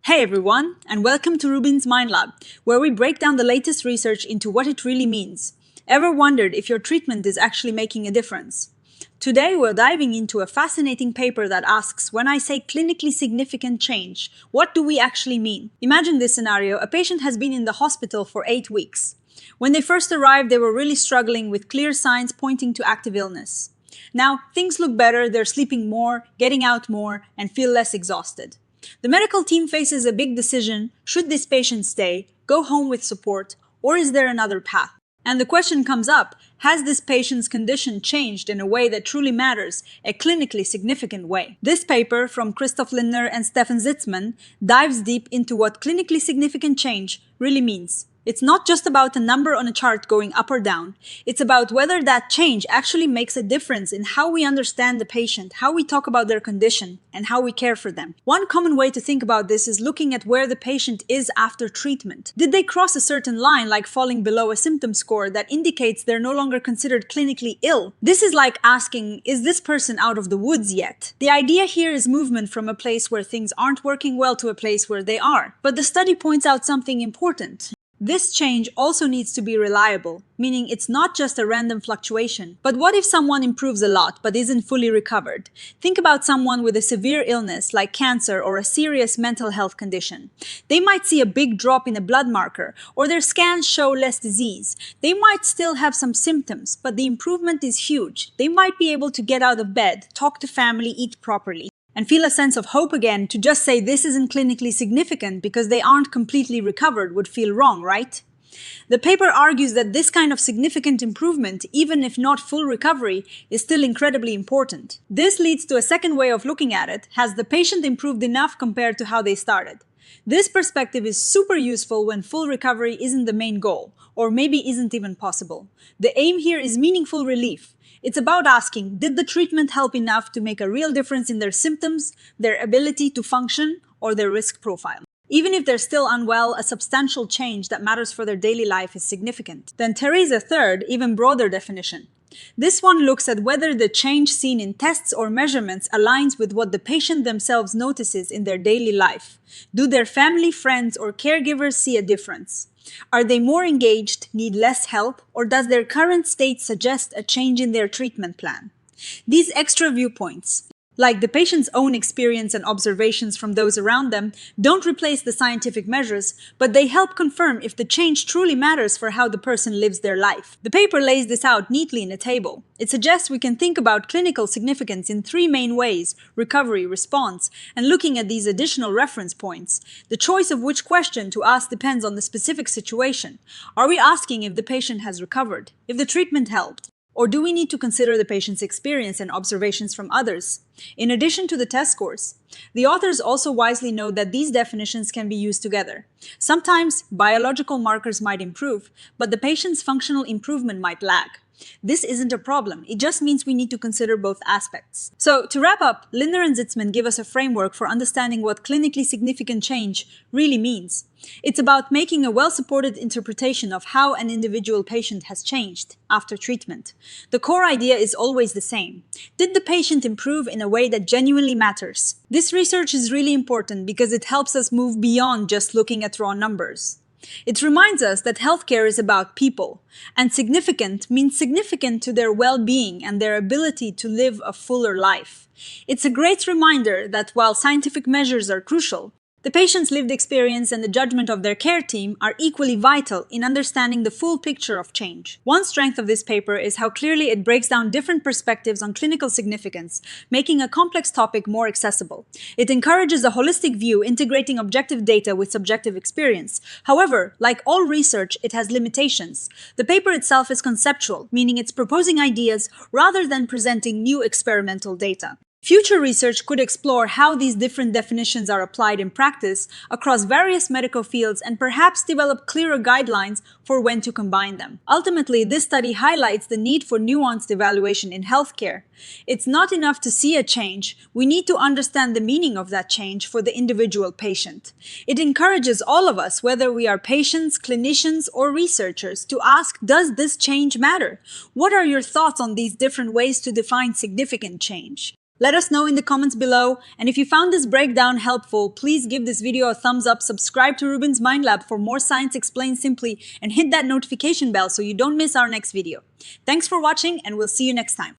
Hey everyone, and welcome to RUBIN'S Mind Lab, where we break down the latest research into what it really means. Ever wondered if your treatment is actually making a difference? Today we're diving into a fascinating paper that asks, when I say clinically significant change, what do we actually mean? Imagine this scenario: a patient has been in the hospital for 8 weeks. When they first arrived, they were really struggling with clear signs pointing to active illness. Now, things look better, they're sleeping more, getting out more, and feel less exhausted. The medical team faces a big decision: should this patient stay, go home with support, or is there another path? And the question comes up, has this patient's condition changed in a way that truly matters, a clinically significant way? This paper from Christoph Lindner and Steffen Zitzmann dives deep into what clinically significant change really means. It's not just about a number on a chart going up or down. It's about whether that change actually makes a difference in how we understand the patient, how we talk about their condition, and how we care for them. One common way to think about this is looking at where the patient is after treatment. Did they cross a certain line, like falling below a symptom score that indicates they're no longer considered clinically ill? This is like asking, is this person out of the woods yet? The idea here is movement from a place where things aren't working well to a place where they are. But the study points out something important. This change also needs to be reliable, meaning it's not just a random fluctuation. But what if someone improves a lot but isn't fully recovered? Think about someone with a severe illness like cancer or a serious mental health condition. They might see a big drop in a blood marker, or their scans show less disease. They might still have some symptoms, but the improvement is huge. They might be able to get out of bed, talk to family, eat properly, and feel a sense of hope again. To just say this isn't clinically significant because they aren't completely recovered would feel wrong, right? The paper argues that this kind of significant improvement, even if not full recovery, is still incredibly important. This leads to a second way of looking at it: has the patient improved enough compared to how they started? This perspective is super useful when full recovery isn't the main goal, or maybe isn't even possible. The aim here is meaningful relief. It's about asking, did the treatment help enough to make a real difference in their symptoms, their ability to function, or their risk profile? Even if they're still unwell, a substantial change that matters for their daily life is significant. Then there is a third, even broader definition. This one looks at whether the change seen in tests or measurements aligns with what the patient themselves notices in their daily life. Do their family, friends, or caregivers see a difference? Are they more engaged, need less help, or does their current state suggest a change in their treatment plan? These extra viewpoints, like the patient's own experience and observations from those around them, don't replace the scientific measures, but they help confirm if the change truly matters for how the person lives their life. The paper lays this out neatly in a table. It suggests we can think about clinical significance in 3 main ways: recovery, response, and looking at these additional reference points. The choice of which question to ask depends on the specific situation. Are we asking if the patient has recovered, if the treatment helped? Or do we need to consider the patient's experience and observations from others? In addition to the test scores, the authors also wisely note that these definitions can be used together. Sometimes biological markers might improve, but the patient's functional improvement might lag. This isn't a problem, it just means we need to consider both aspects. So, to wrap up, Lindner and Zitzmann give us a framework for understanding what clinically significant change really means. It's about making a well-supported interpretation of how an individual patient has changed after treatment. The core idea is always the same. Did the patient improve in a way that genuinely matters? This research is really important because it helps us move beyond just looking at raw numbers. It reminds us that healthcare is about people, and significant means significant to their well-being and their ability to live a fuller life. It's a great reminder that while scientific measures are crucial, the patient's lived experience and the judgment of their care team are equally vital in understanding the full picture of change. One strength of this paper is how clearly it breaks down different perspectives on clinical significance, making a complex topic more accessible. It encourages a holistic view, integrating objective data with subjective experience. However, like all research, it has limitations. The paper itself is conceptual, meaning it's proposing ideas rather than presenting new experimental data. Future research could explore how these different definitions are applied in practice across various medical fields and perhaps develop clearer guidelines for when to combine them. Ultimately, this study highlights the need for nuanced evaluation in healthcare. It's not enough to see a change, we need to understand the meaning of that change for the individual patient. It encourages all of us, whether we are patients, clinicians, or researchers, to ask, does this change matter? What are your thoughts on these different ways to define significant change? Let us know in the comments below, and if you found this breakdown helpful, please give this video a thumbs up, subscribe to Rubin's Mind Lab for more science explained simply, and hit that notification bell so you don't miss our next video. Thanks for watching, and we'll see you next time.